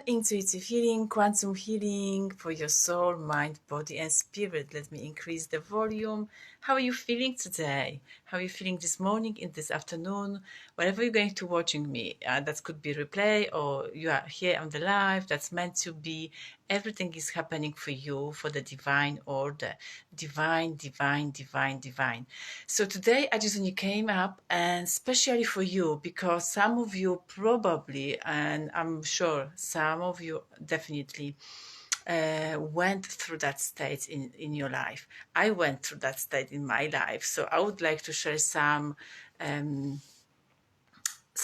Intuitive healing, quantum healing for your soul, mind, body, and spirit. Let me increase the volume. How are you feeling today? How are you feeling this morning, in this afternoon? Wherever you're going to watching me, that could be replay or you are here on the live. That's meant to be. Everything is happening for you, for the divine order. Divine, divine, divine, divine. So today I just only came up and especially for you because some of you probably, and I'm sure some of you definitely went through that state in your life. I went through that state in my life. So I would like to share some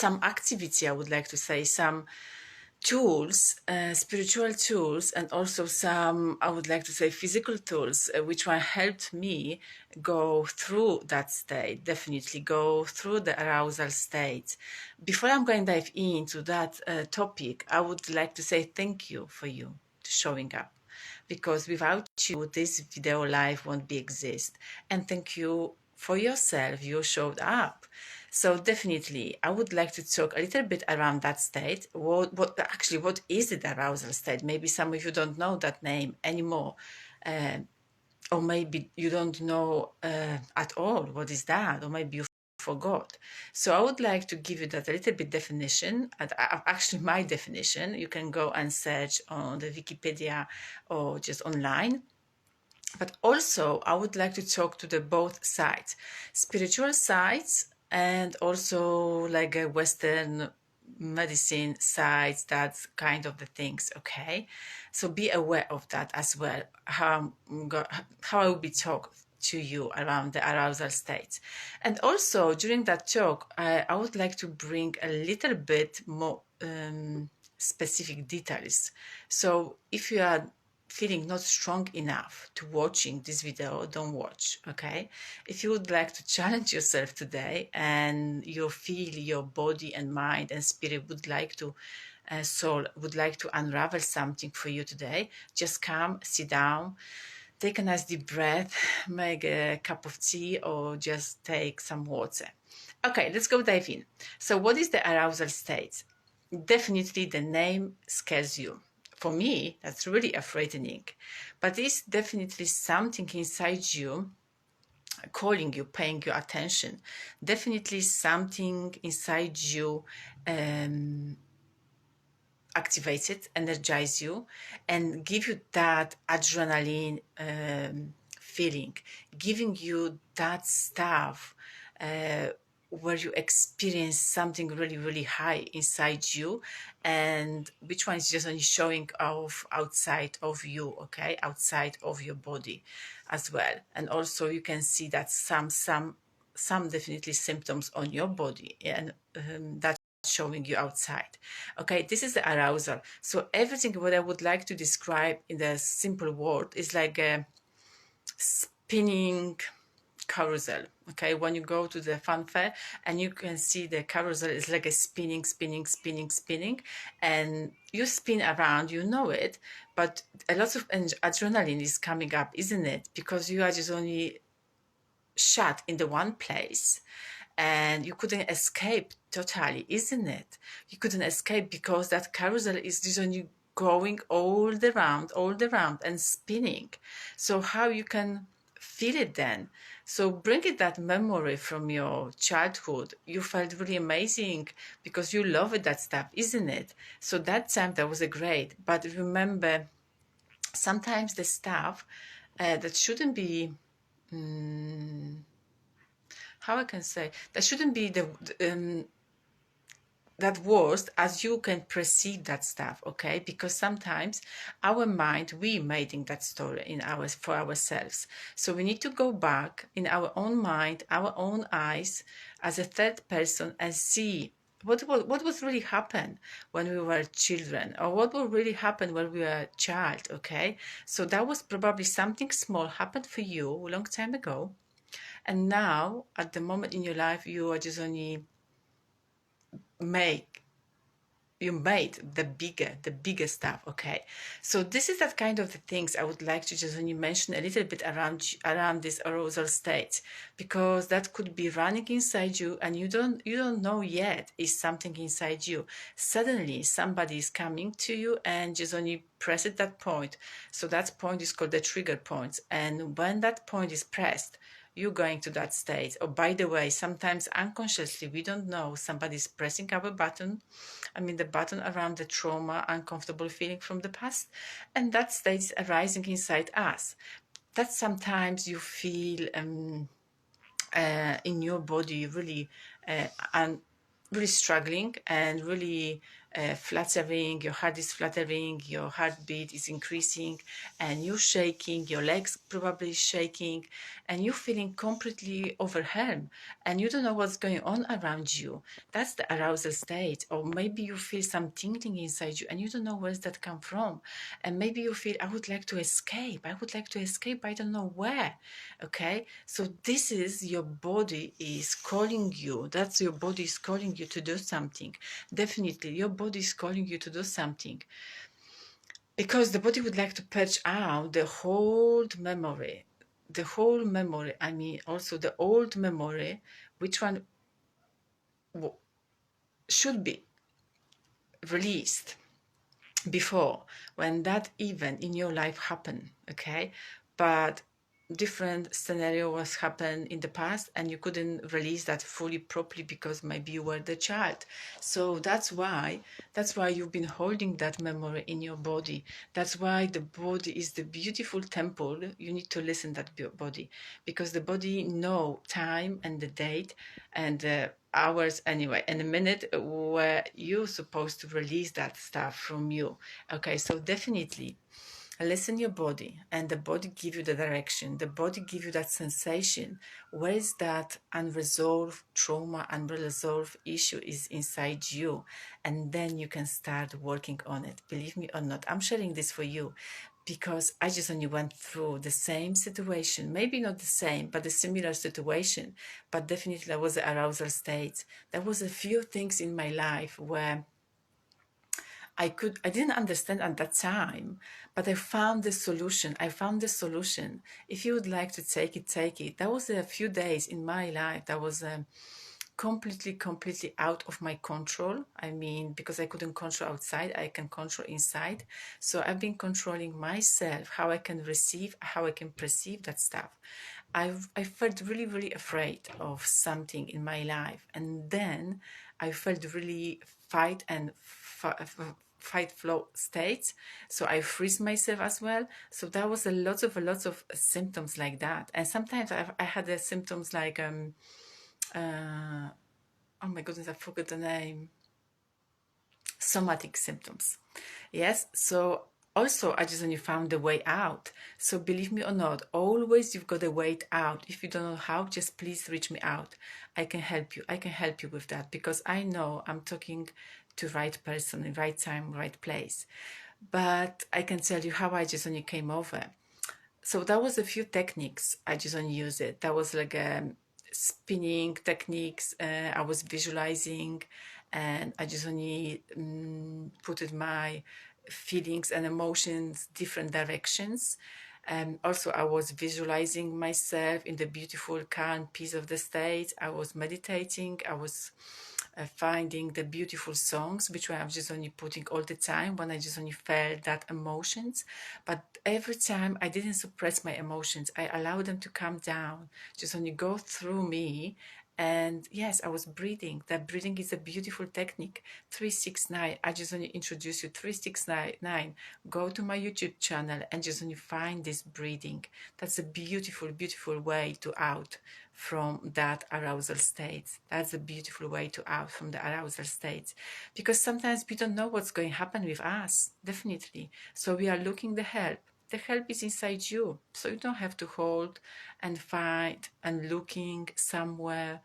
activity, I would like to say, some tools, spiritual tools, and also some, I would like to say, physical tools, which one helped me go through that state, definitely go through the arousal state. Before I'm going to dive into that topic, I would like to say thank you for you to showing up, because without you, this video live won't be exist. And thank you for yourself, you showed up. So definitely, I would like to talk a little bit around that state. What is the arousal state? Maybe some of you don't know that name anymore, or maybe you don't know at all what is that, or maybe you forgot. So I would like to give you that a little bit definition. Actually, my definition. You can go and search on the Wikipedia or just online. But also, I would like to talk to the both sides, spiritual sides, and also like a Western medicine sides. That's kind of the things. Okay, so be aware of that as well. How I will be talk to you around the arousal state, and also during that talk, I would like to bring a little bit more specific details. So if you are feeling not strong enough to watching this video, don't watch. Okay, if you would like to challenge yourself today and you feel your body and mind and spirit would like to soul would like to unravel something for you today, just come, sit down, take a nice deep breath, make a cup of tea or just take some water. Okay, let's go dive in. So what is the arousal state? Definitely the name scares you. For me, that's really frightening, but it's definitely something inside you calling you, paying your attention. Definitely something inside you activate it, energize you, and give you that adrenaline feeling, giving you that stuff where you experience something really, really high inside you, and which one is just only showing off outside of you, okay, outside of your body as well. And also you can see that some definitely symptoms on your body, and that showing you outside. Okay, this is the arousal. So everything what I would like to describe in the simple word is like a spinning carousel. Okay, when you go to the fun fair and you can see the carousel is like a spinning, spinning, spinning, spinning, and you spin around, you know it, but a lot of adrenaline is coming up, isn't it? Because you are just only shut in the one place and you couldn't escape totally, isn't it? You couldn't escape because that carousel is just only going all around and spinning. So how you can feel it then? So bring it that memory from your childhood. You felt really amazing because you loved that stuff, isn't it? So that time that was a great. But remember, sometimes the stuff that shouldn't be how I can say that shouldn't be that worst as you can perceive that stuff, okay? Because sometimes our mind, we making that story in ours for ourselves. So we need to go back in our own mind, our own eyes, as a third person, and see what was really happened when we were children, or what will really happen when we were a child, okay? So that was probably something small happened for you a long time ago, and now at the moment in your life you are just only make you made the bigger stuff. Okay, so this is that kind of the things I would like to just only mention a little bit around this arousal state, because that could be running inside you and you don't know yet is something inside you. Suddenly somebody is coming to you and just only press at that point. So that point is called the trigger point, and when that point is pressed, you're going to that state. Oh, by the way, sometimes unconsciously, we don't know somebody's pressing our button. I mean, the button around the trauma, uncomfortable feeling from the past, and that state is arising inside us. That sometimes you feel in your body really and really struggling and really fluttering. Your heart is fluttering, your heartbeat is increasing, and you're shaking, your legs probably shaking, and you're feeling completely overwhelmed and you don't know what's going on around you. That's the arousal state. Or maybe you feel some tingling inside you and you don't know where's that come from. And maybe you feel, I would like to escape, I don't know where. Okay, so this is your body is calling you. That's your body is calling you to do something. Definitely your body is calling you to do something, because the body would like to purge out the whole memory. I mean, also the old memory, which one should be released before, when that event in your life happened. Okay, but different scenario was happened in the past and you couldn't release that fully properly because maybe you were the child. So that's why you've been holding that memory in your body. That's why the body is the beautiful temple. You need to listen that body, because the body know time and the date and hours anyway, and a minute where you're supposed to release that stuff from you. Okay, so definitely listen your body, and the body give you the direction. The body give you that sensation. Where is that unresolved trauma, unresolved issue is inside you, and then you can start working on it. Believe me or not, I'm sharing this for you because I just only went through the same situation, maybe not the same, but a similar situation. But definitely there was an arousal state. There was a few things in my life where I didn't understand at that time, but I found the solution. If you would like to take it, take it. That was a few days in my life that was completely out of my control. I mean, because I couldn't control outside, I can control inside. So I've been controlling myself, how I can receive, how I can perceive that stuff. I felt really afraid of something in my life, and then I felt really fight flow states. So I freeze myself as well. So that was a lots of symptoms like that. And sometimes I had the symptoms like oh my goodness, I forgot the name. Somatic symptoms. Yes. So also I just only found the way out. So believe me or not, always you've got a way out. If you don't know how, just please reach me out. I can help you. I can help you with that, because I know I'm talking to right person in right time, right place. But I can tell you how I just only came over. So that was a few techniques. I just only use it. That was like spinning techniques. I was visualizing, and I just only put in my feelings and emotions different directions. Also, I was visualizing myself in the beautiful, calm peace of the state. I was meditating. I was finding the beautiful songs, which I'm just only putting all the time when I just only felt that emotions. But every time I didn't suppress my emotions, I allowed them to come down, just only go through me. And yes, I was breathing. That breathing is a beautiful technique. 369. I just only introduce you 369. Go to my YouTube channel and just only find this breathing. That's a beautiful way to out from that arousal state. That's a beautiful way to out from the arousal state, because sometimes we don't know what's going to happen with us. Definitely. So we are looking the help. The help is inside you, so you don't have to hold and fight and looking somewhere.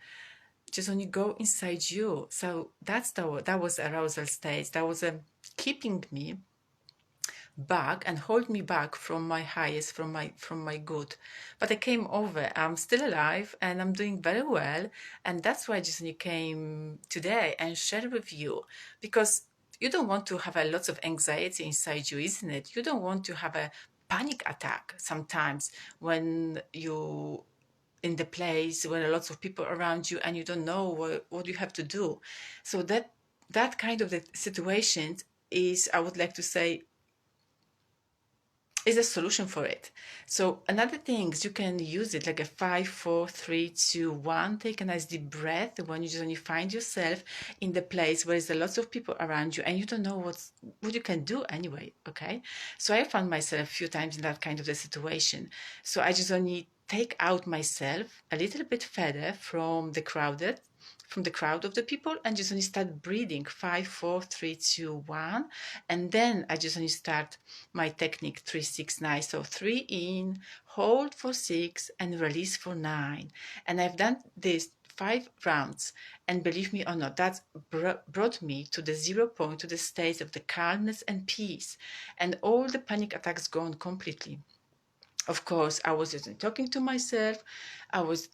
Just only go inside you. So that was arousal state. That was keeping me back and hold me back from my highest, from my good. But I came over. I'm still alive and I'm doing very well, and that's why I just came today and share with you, because you don't want to have a lots of anxiety inside you, isn't it? You don't want to have a panic attack sometimes when you in the place where lots of people around you and you don't know what you have to do. So that kind of the situation is, I would like to say, is a solution for it. So another thing is you can use it like a 5, 4, 3, 2, 1. Take a nice deep breath when you find yourself in the place where there's a lots of people around you and you don't know what you can do anyway. Okay, so I found myself a few times in that kind of the situation. So I just only take out myself a little bit further from the crowd of the people and just only start breathing 5, 4, 3, 2, 1, and then I just only start my technique 3, 6, 9. So 3 in, hold for 6, and release for 9. And I've done this 5 rounds, and believe me or not, that brought me to the 0 point, to the state of the calmness and peace, and all the panic attacks gone completely. Of course, I was just talking to myself. I was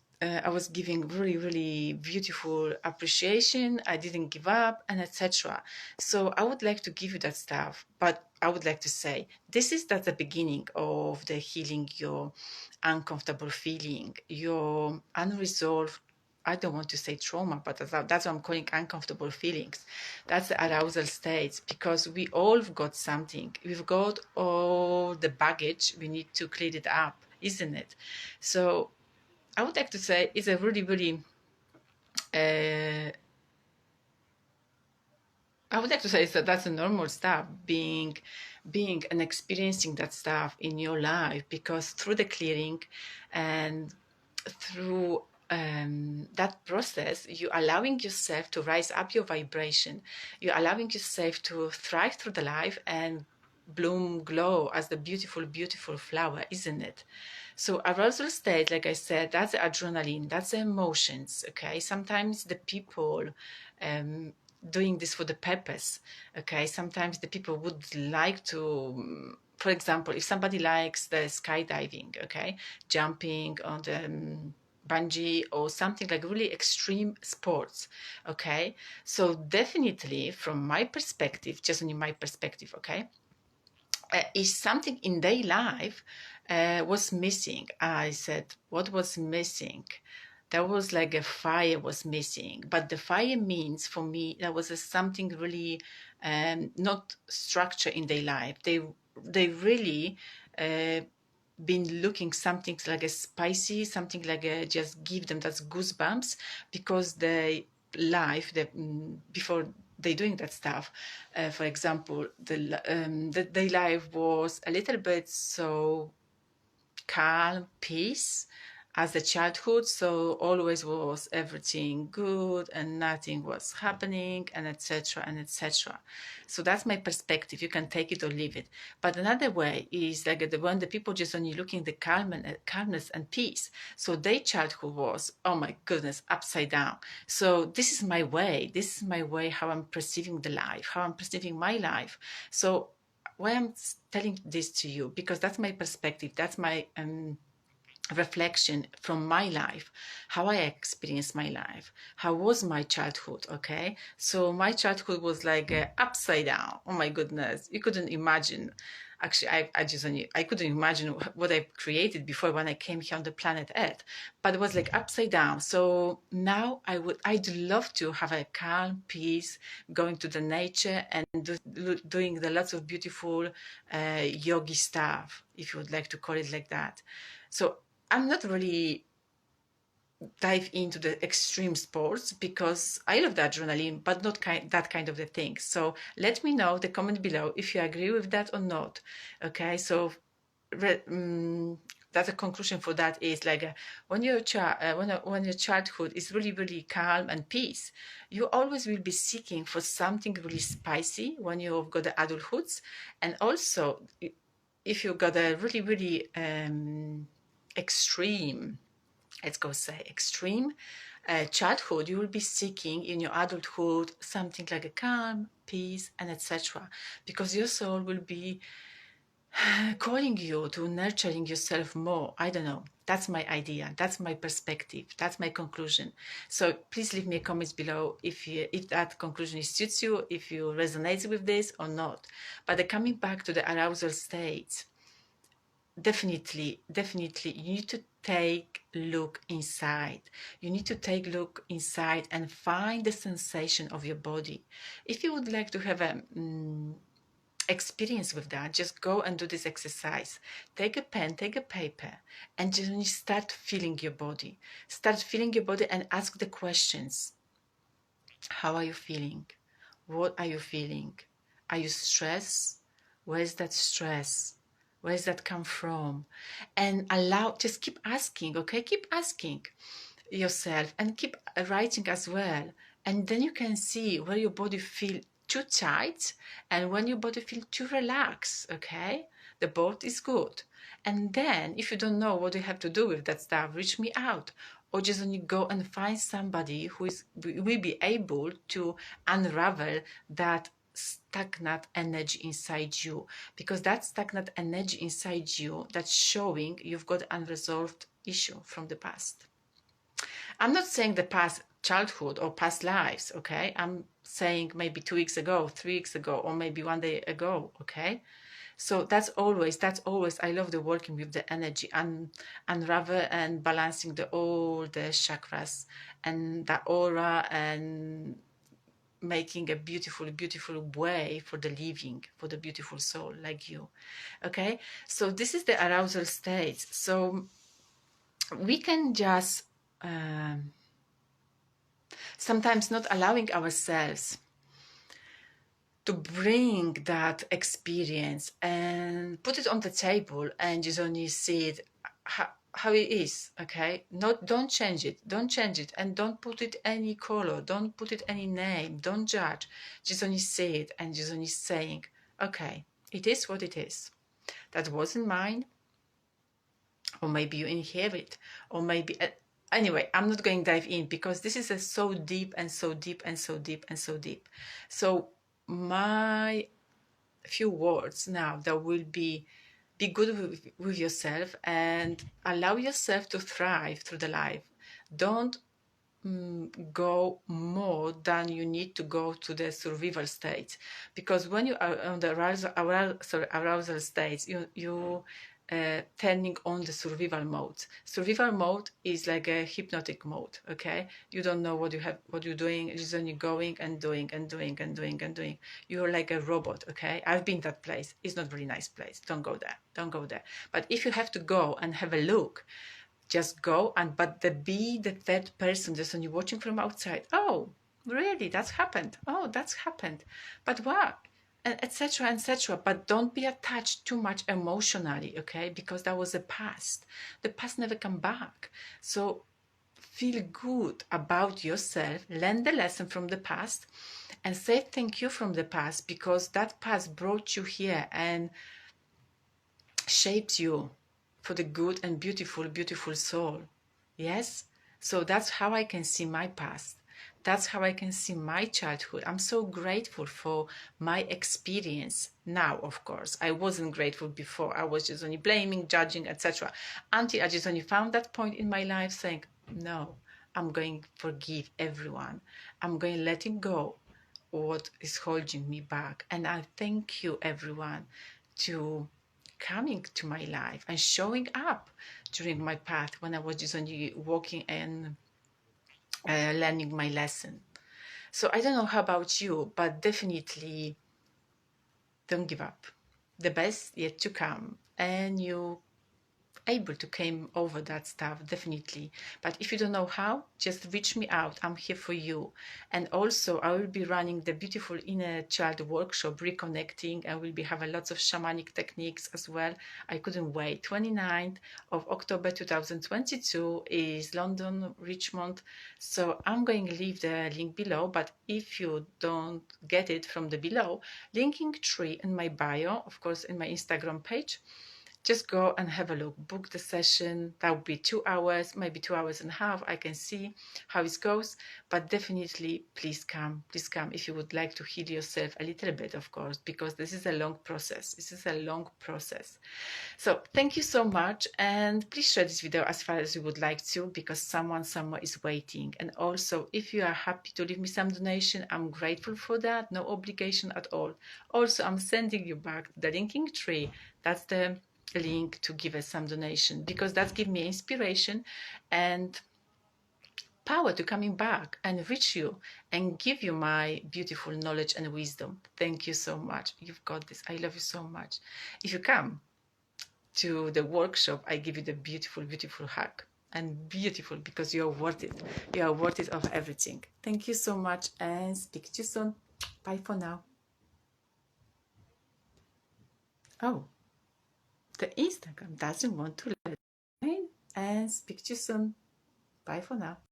giving really, really beautiful appreciation. I didn't give up, and etc. So I would like to give you that stuff, but I would like to say that's the beginning of the healing your uncomfortable feeling, your unresolved. I don't want to say trauma, but that's what I'm calling uncomfortable feelings. That's the arousal state, because we all got something. We've got all the baggage. We need to clear it up, isn't it? So I would like to say it's a really, really, I would like to say that's a normal stuff, being and experiencing that stuff in your life, because through the clearing and through that process, you're allowing yourself to rise up your vibration. You're allowing yourself to thrive through the life and bloom, glow as the beautiful, beautiful flower, isn't it? So arousal state, like I said, that's the adrenaline, that's the emotions. Okay, sometimes the people doing this for the purpose. Okay, sometimes the people would like to. For example, if somebody likes the skydiving, okay, jumping on the bungee or something like really extreme sports, okay, so definitely from my perspective, just only my perspective, okay, is something in their life was missing. I said, what was missing? There was like a fire was missing, but the fire means for me that was something really not structure in their life. They really been looking something like a spicy, something like a just give them that goosebumps, because they life before they doing that stuff. For example, their life was a little bit so calm, peace as a childhood. So always was everything good and nothing was happening, and etc. and etc. So that's my perspective. You can take it or leave it. But another way is like when the people just only looking the calmness and peace. So their childhood was, oh my goodness, upside down. So this is my way. This is my way how I'm perceiving the life, how I'm perceiving my life. So why I'm telling this to you, because that's my perspective, that's my reflection from my life, how I experienced my life, how was my childhood. Okay, so my childhood was like upside down. Oh my goodness, you couldn't imagine. Actually, I couldn't imagine what I created before when I came here on the planet Earth, but it was like upside down. So now I'd love to have a calm peace, going to the nature and doing the lots of beautiful yogi stuff, if you would like to call it like that. So I'm not really dive into the extreme sports because I love the adrenaline, but not that kind of the thing. So let me know the comment below if you agree with that or not. Okay, so that's a conclusion for that is like when your when your childhood is really, really calm and peace, you always will be seeking for something really spicy when you've got the adulthoods. And also if you've got a really, really extreme, let's go say extreme childhood, you will be seeking in your adulthood something like a calm, peace, and etc. Because your soul will be calling you to nurturing yourself more. I don't know. That's my idea. That's my perspective. That's my conclusion. So please leave me a comment below if that conclusion suits you, if you resonate with this or not. But coming back to the arousal state, definitely, you need to take a look inside. You need to take a look inside and find the sensation of your body. If you would like to have a experience with that, just go and do this exercise. Take a pen, take a paper, and just start feeling your body. Start feeling your body and ask the questions. How are you feeling? What are you feeling? Are you stressed? Where is that stress? Where does that come from? And just keep asking, okay? Keep asking yourself and keep writing as well. And then you can see where your body feels too tight and when your body feels too relaxed, okay? The both is good. And then if you don't know what you have to do with that stuff, reach me out, or just only go and find somebody will be able to unravel that stagnant energy inside you, because that stagnant energy inside you, that's showing you've got unresolved issue from the past. I'm not saying the past childhood or past lives, okay? I'm saying maybe 2 weeks ago, 3 weeks ago, or maybe 1 day ago, okay? So that's always, I love the working with the energy and unravel and balancing all the chakras and the aura and making a beautiful, beautiful way for the living, for the beautiful soul like you, okay? So this is the arousal state. So we can just sometimes not allowing ourselves to bring that experience and put it on the table and just only see it how it is, okay? Don't change it, and don't put it any color, don't put it any name, don't judge, just only say it and just only saying, okay, it is what it is. That wasn't mine, or maybe you inherit, or maybe anyway, I'm not going to dive in because this is so deep and so deep and so deep and so deep. So my few words now that will be good with yourself and allow yourself to thrive through the life. Don't go more than you need to go to the survival state, because when you are on the arousal state, you turning on the survival mode. Survival mode is like a hypnotic mode, okay? You don't know what you're doing, you're just only going and doing and doing and doing and doing. You're like a robot, okay? I've been that place. It's not a really nice place. Don't go there. But if you have to go and have a look, just go be the third person just only watching from outside. Oh, really? That's happened. Oh, that's happened. But what? And etc. But don't be attached too much emotionally, okay? Because that was the past. The past never come back. So feel good about yourself, learn the lesson from the past, and say thank you from the past, because that past brought you here and shaped you for the good and beautiful, beautiful soul. Yes? So that's how I can see my past. That's how I can see my childhood. I'm so grateful for my experience now, of course. I wasn't grateful before. I was just only blaming, judging, etc. Until I just only found that point in my life saying, no, I'm going to forgive everyone. I'm going to letting go what is holding me back. And I thank you, everyone, to coming to my life and showing up during my path when I was just only walking and learning my lesson. So I don't know how about you, but definitely don't give up. The best yet to come, and you able to came over that stuff, definitely. But if you don't know how, just reach me out. I'm here for you. And also I will be running the beautiful inner child workshop, reconnecting, and we'll be having lots of shamanic techniques as well. I couldn't wait. 29th of October 2022 is London, Richmond. So I'm going to leave the link below, but if you don't get it from the below, linking tree in my bio, of course in my Instagram page, just go and have a look. Book the session. That would be 2 hours, maybe 2 hours and a half. I can see how it goes. But definitely, please come. Please come if you would like to heal yourself a little bit, of course, because this is a long process. This is a long process. So thank you so much. And please share this video as far as you would like to, because someone somewhere is waiting. And also, if you are happy to leave me some donation, I'm grateful for that. No obligation at all. Also, I'm sending you back the linking tree. That's the link to give us some donation, because that gives me inspiration and power to coming back and reach you and give you my beautiful knowledge and wisdom. Thank you so much. You've got this. I love you so much. If you come to the workshop, I give you the beautiful, beautiful hug. And beautiful because you are worth it. You are worth it of everything. Thank you so much and speak to you soon. Bye for now. Oh, the Instagram doesn't want to let me in, and speak to you soon. Bye for now.